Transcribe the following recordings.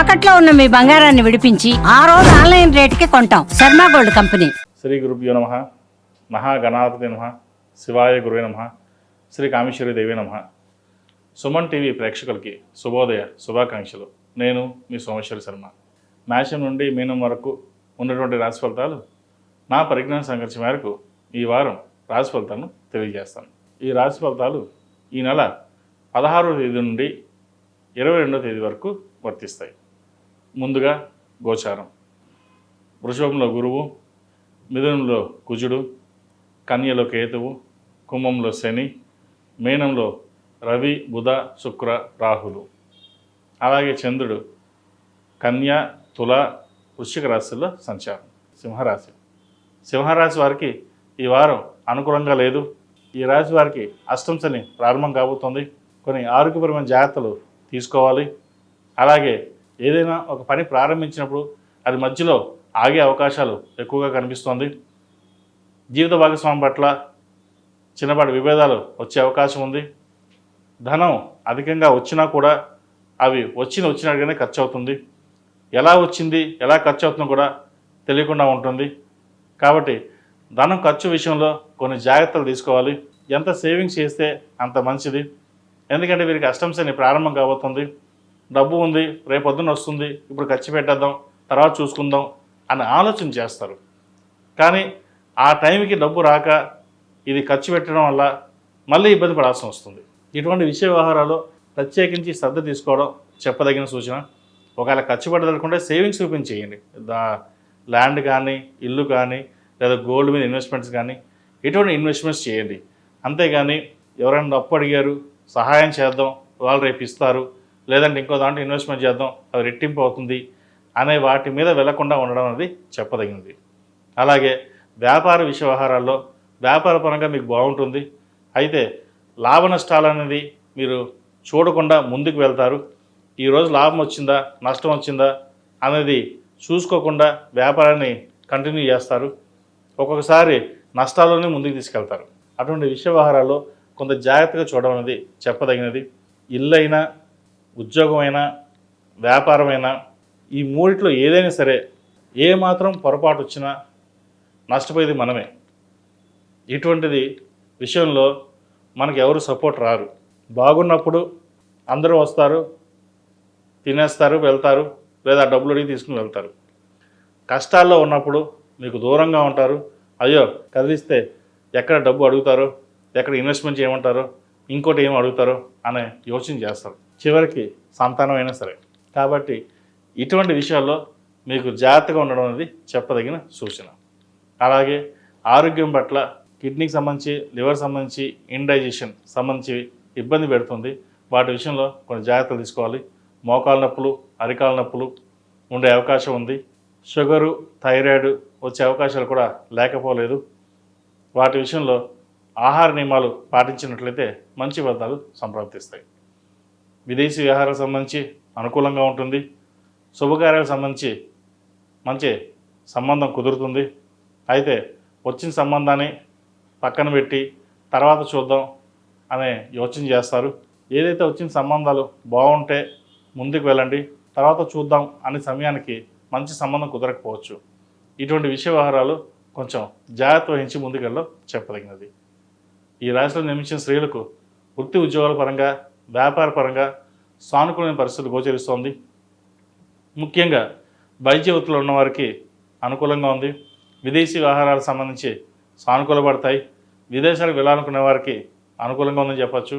తాకట్లో ఉన్న మీ బంగారాన్ని విడిపించి ఆ రోజు ఆన్లైన్ రేటుకి కొంటాం. Sharma gold company. శ్రీ గురుభ్యో నమః. మహాగణాధిపతి నమః. శివాయ గురువే నమః. శ్రీ కామేశ్వరి దేవి నమః. సుమన్ టీవీ ప్రేక్షకులకి శుభోదయ శుభాకాంక్షలు. నేను మీ సోమేశ్వరి శర్మ. మేషం నుండి మీనం వరకు ఉన్నటువంటి రాశి ఫలితాలు నా పరిజ్ఞాన సంఘర్ష మేరకు ఈ వారం రాశి ఫలితాలను తెలియజేస్తాను. ఈ రాశి ఫలితాలు ఈ నెల 16వ తేదీ నుండి 22వ తేదీ వరకు వర్తిస్తాయి. ముందుగా గోచారం. వృషభంలో గురువు, మిథునంలో కుజుడు, కన్యలో కేతువు, కుంభంలో శని, మీనంలో రవి, బుధ, శుక్ర, రాహులు. అలాగే చంద్రుడు కన్య, తుల, వృశ్చిక రాశుల్లో సంచారం. సింహరాశి వారికి ఈ వారం అనుకూలంగా లేదు. ఈ రాశి వారికి అష్టమ శని ప్రారంభం కాబోతోంది. కొన్ని ఆరోగ్యపరమైన జాగ్రత్తలు తీసుకోవాలి. అలాగే ఏదైనా ఒక పని ప్రారంభించినప్పుడు అది మధ్యలో ఆగే అవకాశాలు ఎక్కువగా కనిపిస్తోంది. జీవిత భాగస్వామి పట్ల చిన్నపాటి విభేదాలు వచ్చే అవకాశం ఉంది. ధనం అధికంగా వచ్చినా కూడా అవి వచ్చినట్టుగానే ఖర్చు అవుతుంది. ఎలా వచ్చింది, ఎలా ఖర్చు అవుతుందో కూడా తెలియకుండా ఉంటుంది. కాబట్టి ధనం ఖర్చు విషయంలో కొన్ని జాగ్రత్తలు తీసుకోవాలి. ఎంత సేవింగ్స్ చేస్తే అంత మంచిది. ఎందుకంటే వీరికి అష్టమ శని ప్రారంభం కాబోతుంది. డబ్బు ఉంది, రేపొద్దున వస్తుంది, ఇప్పుడు ఖర్చు పెట్టేద్దాం, తర్వాత చూసుకుందాం అని ఆలోచన చేస్తారు. కానీ ఆ టైంకి డబ్బు రాక ఇది ఖర్చు పెట్టడం వల్ల మళ్ళీ ఇబ్బంది పడాల్సి వస్తుంది. ఇటువంటి విషయ వ్యవహారాలు ప్రత్యేకించి శ్రద్ధ తీసుకోవడం చెప్పదగిన సూచన. ఒకవేళ ఖర్చు పెట్టదలుకుంటే సేవింగ్స్ ఓపెన్ చేయండి. ల్యాండ్ కానీ, ఇల్లు కానీ, లేదా గోల్డ్ మీద ఇన్వెస్ట్మెంట్స్ కానీ, ఎటువంటి ఇన్వెస్ట్మెంట్స్ చేయండి. అంతేగాని ఎవరైనా అప్పు అడిగారు, సహాయం చేద్దాం, వాళ్ళు రేపు ఇస్తారు, లేదంటే ఇంకో దాంట్లో ఇన్వెస్ట్మెంట్ చేద్దాం, అది రెట్టింపు అవుతుంది అనే వాటి మీద వెళ్లకుండా ఉండడం అనేది చెప్పదగినది. అలాగే వ్యాపార విషయ వ్యవహారాల్లో వ్యాపారపరంగా మీకు బాగుంటుంది. అయితే లాభ నష్టాలు అనేది మీరు చూడకుండా ముందుకు వెళ్తారు. ఈరోజు లాభం వచ్చిందా, నష్టం వచ్చిందా అనేది చూసుకోకుండా వ్యాపారాన్ని కంటిన్యూ చేస్తారు. ఒక్కొక్కసారి నష్టాల్లోనే ముందుకు తీసుకెళ్తారు. అటువంటి విషయ వ్యవహారాల్లో కొంత జాగ్రత్తగా చూడడం అనేది చెప్పదగినది. ఇల్లైనా, ఉద్యోగమైనా, వ్యాపారమైనా ఈ మూడిట్లో ఏదైనా సరే ఏమాత్రం పొరపాటు వచ్చినా నష్టపోయేది మనమే. ఇటువంటిది విషయంలో మనకు ఎవరు సపోర్ట్ రారు. బాగున్నప్పుడు అందరూ వస్తారు, తినేస్తారు, వెళ్తారు, లేదా డబ్బులు అడిగి తీసుకుని వెళ్తారు. కష్టాల్లో ఉన్నప్పుడు మీకు దూరంగా ఉంటారు. అయ్యో కదిలిస్తే ఎక్కడ డబ్బు అడుగుతారో, ఎక్కడ ఇన్వెస్ట్మెంట్ చేయమంటారో, ఇంకోటి ఏం అడుగుతారో అనే యోచన చేస్తారు. చివరికి సంతానం అయినా సరే. కాబట్టి ఇటువంటి విషయాల్లో మీకు జాగ్రత్తగా ఉండడం అనేది చెప్పదగిన సూచన. అలాగే ఆరోగ్యం పట్ల కిడ్నీకి సంబంధించి, లివర్ సంబంధించి, ఇండైజెషన్ సంబంధించి ఇబ్బంది పెడుతుంది. వాటి విషయంలో కొన్ని జాగ్రత్తలు తీసుకోవాలి. మోకాలు నొప్పులు, అరికాల నొప్పులు ఉండే అవకాశం ఉంది. షుగరు, థైరాయిడ్ వచ్చే అవకాశాలు కూడా లేకపోలేదు. వాటి విషయంలో ఆహార నియమాలు పాటించినట్లయితే మంచి ఫలితాలు సంప్రాప్తిస్తాయి. విదేశీ వ్యవహారాలకు సంబంధించి అనుకూలంగా ఉంటుంది. శుభకార్యాలకు సంబంధించి మంచి సంబంధం కుదురుతుంది. అయితే వచ్చిన సంబంధాన్ని పక్కన పెట్టి తర్వాత చూద్దాం అనే యోచన చేస్తారు. ఏదైతే వచ్చిన సంబంధాలు బాగుంటే ముందుకు వెళ్ళండి, తర్వాత చూద్దాం అనే సమయానికి మంచి సంబంధం కుదరకపోవచ్చు. ఇటువంటి విషయ వ్యవహారాలు కొంచెం జాగ్రత్త వహించి ముందుకెళ్ళడం చెప్పదగినది. ఈ రాశిలో నిర్మించిన స్త్రీలకు వృత్తి ఉద్యోగాల పరంగా, వ్యాపార పరంగా సానుకూలమైన పరిస్థితులు గోచరిస్తోంది. ముఖ్యంగా వైద్య వృత్తిలో ఉన్నవారికి అనుకూలంగా ఉంది. విదేశీ వ్యవహారాలకు సంబంధించి సానుకూలపడతాయి. విదేశాలకు వెళ్ళాలనుకునే వారికి అనుకూలంగా ఉందని చెప్పచ్చు.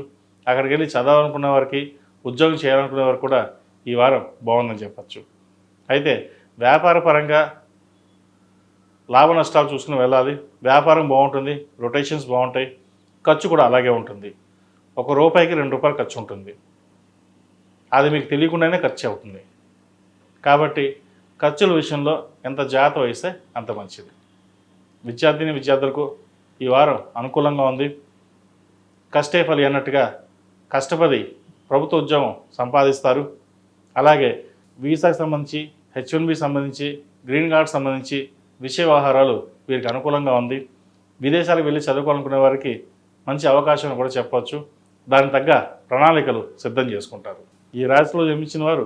అక్కడికి వెళ్ళి చదవాలనుకునే వారికి, ఉద్యోగం చేయాలనుకునే వారికి కూడా ఈ వారం బాగుందని చెప్పచ్చు. అయితే వ్యాపార పరంగా లాభ నష్టాలు చూసుకుని వెళ్ళాలి. వ్యాపారం బాగుంటుంది, రొటేషన్స్ బాగుంటాయి, ఖర్చు కూడా అలాగే ఉంటుంది. ₹1కి ₹2 ఖర్చు ఉంటుంది. అది మీకు తెలియకుండానే ఖర్చు అవుతుంది. కాబట్టి ఖర్చుల విషయంలో ఎంత జాగ్రత్త వహిస్తే అంత మంచిది. విద్యార్థులకు ఈ వారం అనుకూలంగా ఉంది. కష్టే ఫలి అన్నట్టుగా కష్టపడి ప్రభుత్వ ఉద్యోగం సంపాదిస్తారు. అలాగే వీసాకి సంబంధించి, H1B సంబంధించి, గ్రీన్ కార్డ్ సంబంధించి విషయ వ్యవహారాలు వీరికి అనుకూలంగా ఉంది. విదేశాలకు వెళ్ళి చదువుకోవాలనుకునే వారికి మంచి అవకాశం కూడా చెప్పవచ్చు. దానికి తగ్గ ప్రణాళికలు సిద్ధం చేసుకుంటారు. ఈ రాశిలో జన్మించిన వారు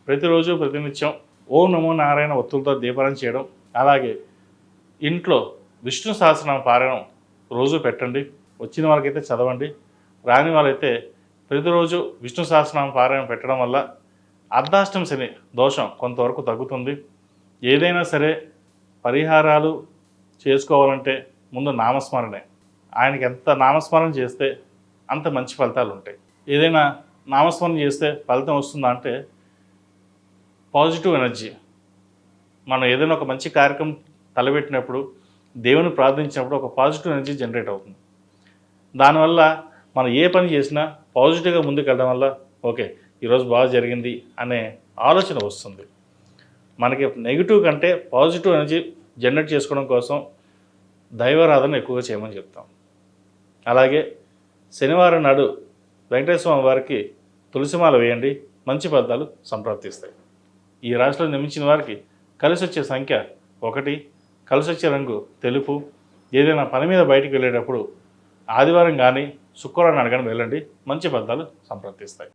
ప్రతిరోజు ప్రతినిత్యం ఓం నమో నారాయణ ఒత్తులతో దీపారాధన చేయడం, అలాగే ఇంట్లో విష్ణు సహస్రనామ పారాయణం రోజు పెట్టండి. వచ్చిన వాళ్ళకైతే చదవండి, రాని వాళ్ళైతే ప్రతిరోజు విష్ణు సహస్రనామ పారాయణం పెట్టడం వల్ల అర్ధాష్టమ శని దోషం కొంతవరకు తగ్గుతుంది. ఏదైనా సరే పరిహారాలు చేసుకోవాలంటే ముందు నామస్మరణే. ఆయనకి ఎంత నామస్మరణ చేస్తే అంత మంచి ఫలితాలు ఉంటాయి. ఏదైనా నామస్మరణ చేస్తే ఫలితం వస్తుందా అంటే పాజిటివ్ ఎనర్జీ. మనం ఏదైనా ఒక మంచి కార్యక్రమం తలపెట్టినప్పుడు, దేవుని ప్రార్థించినప్పుడు ఒక పాజిటివ్ ఎనర్జీ జనరేట్ అవుతుంది. దానివల్ల మనం ఏ పని చేసినా పాజిటివ్గా ముందుకు వెళ్ళడం వల్ల ఓకే ఈరోజు బాగా జరిగింది అనే ఆలోచన వస్తుంది. మనకి నెగిటివ్ కంటే పాజిటివ్ ఎనర్జీ జనరేట్ చేసుకోవడం కోసం దైవారాధన ఎక్కువగా చేయమని చెప్తాం. అలాగే శనివారం నాడు వెంకటేశ్వర స్వామి వారికి తులసిమాల వేయండి, మంచి ఫలితాలు సంప్రాప్తిస్తాయి. ఈ రాశిలో జన్మించిన వారికి కలిసి వచ్చే సంఖ్య 1, కలిసి వచ్చే రంగు తెలుపు. ఏదైనా పని మీద బయటికి వెళ్ళేటప్పుడు ఆదివారం కానీ శుక్రవారం నాడు కానీ వెళ్ళండి, మంచి ఫలితాలు సంప్రాప్తిస్తాయి.